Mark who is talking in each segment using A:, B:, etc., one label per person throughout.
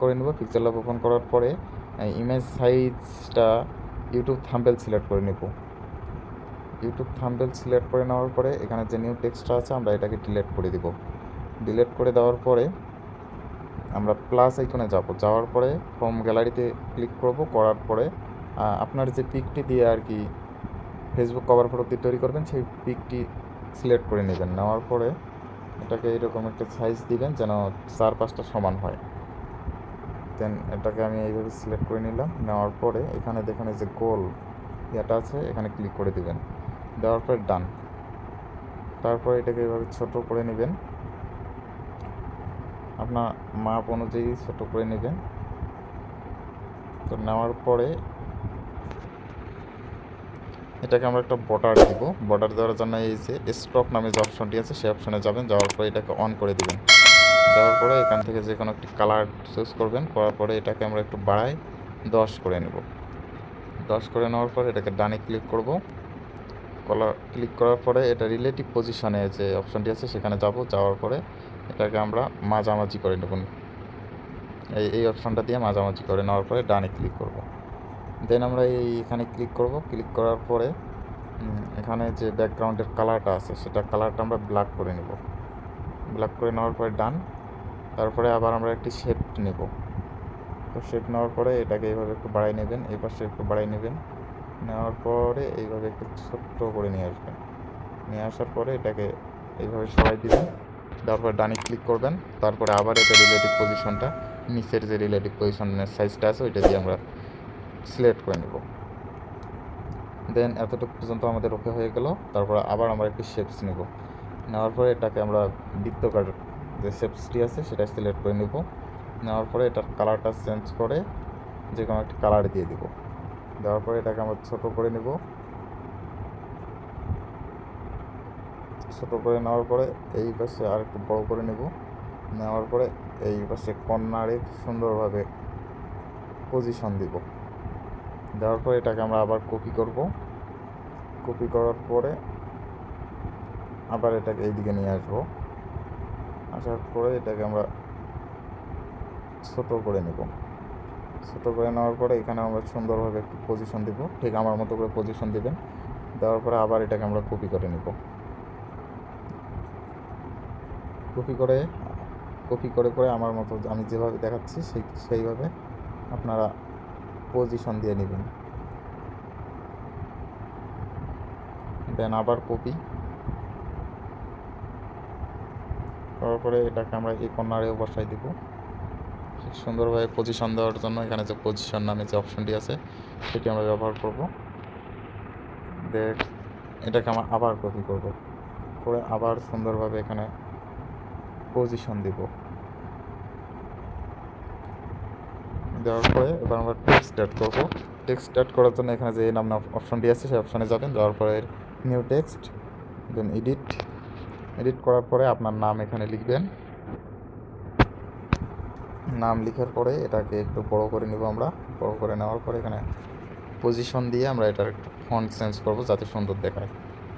A: করে নেব। PixelLab open করার পরে ইমেজ সাইজটা ইউটিউব থাম্বনেল সিলেক্ট করে নেব। ইউটিউব থাম্বনেল সিলেক্ট করে নেওয়ার পরে এখানে যে নিউ টেক্সটটা আছে আমরা এটাকে ডিলিট করে দিব। ডিলিট করে দেওয়ার পরে আমরা প্লাস আইকনে যাব। যাওয়ার পরে ফ্রম গ্যালারিতে ক্লিক করব। করার পরে আপনার যে পিকটি দিয়ে আর কি ফেসবুক কভার ফটোটি তৈরি করবেন সেই পিকটি সিলেক্ট করে নেবেন। নেওয়ার পরে এটাকে এরকম একটা সাইজ দিবেন যেন 4-5টা সমান হয়। দেন এটাকে আমি এইভাবে সিলেক্ট করে নিলাম। নেওয়ার পরে এখানে দেখুন যে গোল এটা আছে, এখানে ক্লিক করে দিবেন। দেওয়ার পরে ডান। তারপরে এটাকে এইভাবে ছোট করে নেবেন, আপনার মাপ অনুযায়ী ছোট করে নেবেন। তো নেওয়ার পরে এটাকে আমরা একটা বর্ডার দিব। বর্ডার দেওয়ার জন্য এই যে স্ট্রোক নামে যে অপশনটি আছে সেই অপশনে যাবেন। যাওয়ার পরে এটাকে অন করে দিবেন। দেওয়ার পরে এখান থেকে যে কোনো একটি কালার চুজ করবেন। করার পরে এটাকে আমরা একটু বাড়াই 10 করে নেব। 10 করে নেওয়ার পরে এটাকে ডানে ক্লিক করব। ক্লিক করার পরে এটা রিলেটিভ পজিশনে যে অপশনটি আছে সেখানে যাব। যাওয়ার পরে এটাকে আমরা মাঝামাঝি করে নেব। এই অপশনটা দিয়ে মাঝামাঝি করে নেওয়ার পরে ডানে ক্লিক করব। দেন আমরা এখানে ক্লিক করব। ক্লিক করার পরে এখানে যে ব্যাকগ্রাউন্ডের কালারটা আছে সেটা কালারটা আমরা ব্ল্যাক করে নেব। ব্ল্যাক করে নেওয়ার পরে ডান। তারপরে আবার আমরা একটি শেপ নেব। তো শেপ নেওয়ার পরে এটাকে এইভাবে একটু বাড়াই নেবেন, এই পাশে একটু বাড়াই নেবেন। নেওয়ার পরে এইভাবে একটু ছোট্ট করে নিয়ে আসবেন। নিয়ে আসার পরে এটাকে এইভাবে সরাই দিবেন। তারপর ডানে ক্লিক করবেন। তারপরে আবার এটা রিলেটিভ পজিশনটা নিচের যে রিলেটিভ পজিশনের সাইজটা আছে ওইটা দিয়ে আমরা সিলেক্ট করে নেব। দেন এতটুকু পর্যন্ত আমাদের ওকে হয়ে গেল। তারপর আবার আমরা একটি শেপস নেব। নেওয়ার পরে এটাকে আমরা বৃত্তাকার যে শেপসটি আছে সেটা সিলেক্ট করে নেব। নেওয়ার পরে এটার কালারটা চেঞ্জ করে যে কোনো একটি কালার দিয়ে দিব। দেওয়ার পরে এটাকে আমরা ছোট করে নেব। ছোট করে নেওয়ার পরে এই পাশে আর একটু বড় করে নেব। নেওয়ার পরে এই পাশে কর্নারে সুন্দরভাবে পজিশন দিব। দেওয়ার পরে এটাকে আমরা আবার কপি করব। কপি করার পরে আবার এটাকে এইদিকে নিয়ে আসবো। আসার পরে এটাকে আমরা ছোট করে নেব। ছোট করে নেওয়ার পরে এখানে আমরা সুন্দরভাবে একটু পজিশন দিব, ঠিক আমার মতো করে পজিশন দেবেন। দেওয়ার পরে আবার এটাকে আমরা কপি করে নেব। কপি করে আমার মতো আমি যেভাবে দেখাচ্ছি সেইভাবে আপনারা পজিশন দিয়ে নেবেন। দেন আবার কপি করার পরে এটাকে আমরা এই কর্নারেও বসাই দিব। সুন্দরভাবে পজিশন দেওয়ার জন্য এখানে যে পজিশন নামে যে অপশনটি আছে সেটি আমরা ব্যবহার করব। এটাকে আমরা আবার কপি করব, করে আবার সুন্দরভাবে এখানে পজিশন দিব। দেওয়ার পরে এবার আমরা টেক্সট অ্যাড করব। টেক্সট অ্যাড করার জন্য এখানে যে নাম অপশনটি আছে সেই অপশনে যাবেন। যাওয়ার পরে নিউ টেক্সট, দেন এডিট করার পরে আপনার নাম এখানে লিখবেন। নাম লিখার পরে এটাকে একটু বড় করে নেব আমরা। বড় করে নেওয়ার পরে এখানে পজিশন দিয়ে আমরা এটার একটু ফন্ট চেঞ্জ করব যাতে সুন্দর দেখায়।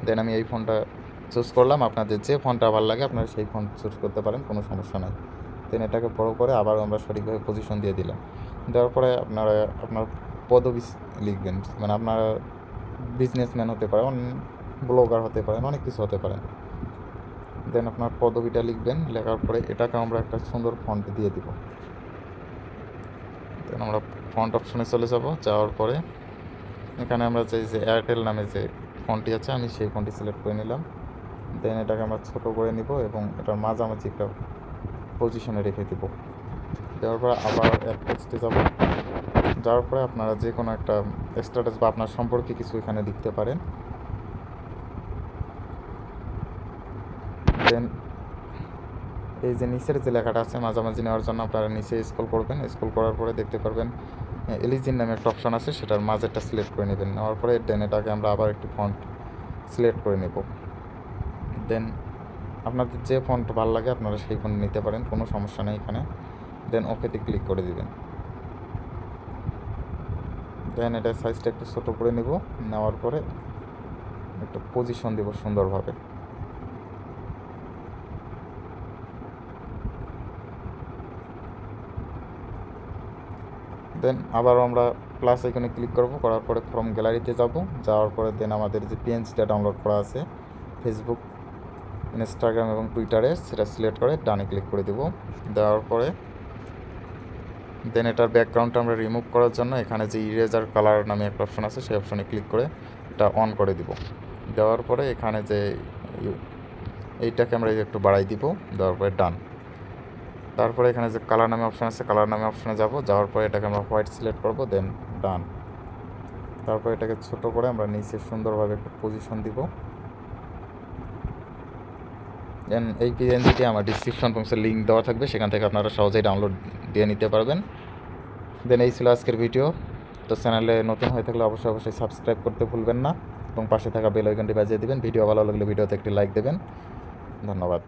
A: দেন আমি এই ফন্টটা চুজ করলাম। আপনাদের যে ফন্টটা ভালো লাগে আপনারা সেই ফন্ট চুজ করতে পারেন, কোনো সমস্যা নাই। দেন এটাকে বড় করে আবার আমরা সঠিকভাবে পজিশন দিয়ে দিলাম। দেওয়ার পরে আপনারা আপনার পদবি লিখবেন, মানে আপনারা বিজনেসম্যান হতে পারেন, ব্লগার হতে পারেন, অনেক কিছু হতে পারেন। দেন আপনার পদবিটা লিখবেন। লেখার পরে এটাকে আমরা একটা সুন্দর ফন্ট দিয়ে দিব। দেন আমরা ফন্ট অপশনে চলে যাব। যাওয়ার পরে এখানে আমরা যে এয়ারটেল নামে যে ফন্টটি আছে আমি সেই ফন্টটি সিলেক্ট করে নিলাম। দেন এটাকে আমরা ছোট করে নিব এবং এটার মাঝামাঝি একটা পজিশনে রেখে দেব। দেওয়ার পরে আবার এক টেক্সটে যাব। যাওয়ার পরে আপনারা যে কোনো একটা স্ট্যাটাস বা আপনার সম্পর্কে কিছু এখানে লিখতে পারেন। দেন এই যে নিচের যে লেখাটা আছে মাঝামাঝি নেওয়ার জন্য আপনারা নিচে স্ক্রল করবেন। স্ক্রল করার পরে দেখতে পারবেন এলিজিন নামে একটা অপশন আছে, সেটার মাঝেরটা সিলেক্ট করে নেবেন। নেওয়ার পরে দেন এটাকে আমরা আবার একটি ফন্ট সিলেক্ট করে নেব। দেন আপনাদের যে ফন্ট ভালো লাগে আপনারা সেই ফন্ট নিতে পারেন, কোনো সমস্যা নেই এখানে। দেন ওকেতে ক্লিক করে দিবেন। দেন এটা সাইজটা একটু ছোটো করে নেব। নেওয়ার পরে একটু পজিশন দেব সুন্দরভাবে। দেন আবারও আমরা প্লাস এখানে ক্লিক করব, করার পরে ফ্রম গ্যালারিতে যাব, যাওয়ার পরে দেন আমাদের যে পিএনজিটা ডাউনলোড করা আছে ফেসবুক, ইনস্টাগ্রাম এবং টুইটারে, সেটা সিলেক্ট করে ডানে ক্লিক করে দেব। দেওয়ার পরে দেন এটার ব্যাকগ্রাউন্ডটা আমরা রিমুভ করার জন্য এখানে যে ইরেজার কালার নামে একটা অপশন আছে সেই অপশনে ক্লিক করে এটা অন করে দিব। দেওয়ার পরে এখানে যে এইটাকে আমরা একটু বাড়াই দিব, দেওয়ার পরে ডান। তারপরে এখানে যে কালার নামে অপশন আছে কালার নামে অপশনে যাব, যাওয়ার পরে এটাকে আমরা হোয়াইট সিলেক্ট করব, দেন ডান। তারপর এটাকে ছোট করে আমরা নিচে সুন্দরভাবে একটা পজিশন দিব। দেন এই পিএনজিটি আমার ডিসক্রিপশন বক্সে লিঙ্ক দেওয়া থাকবে, সেখান থেকে আপনারা সহজেই ডাউনলোড দিয়ে নিতে পারবেন। দেন এই ছিল আজকের ভিডিও। তো চ্যানেলে নতুন হয়ে থাকলে অবশ্যই সাবস্ক্রাইব করতে ভুলবেন না এবং পাশে থাকা বেল আইকনটি বাজিয়ে দেবেন। ভিডিও ভালো লাগলে ভিডিওতে একটি লাইক দেবেন। ধন্যবাদ।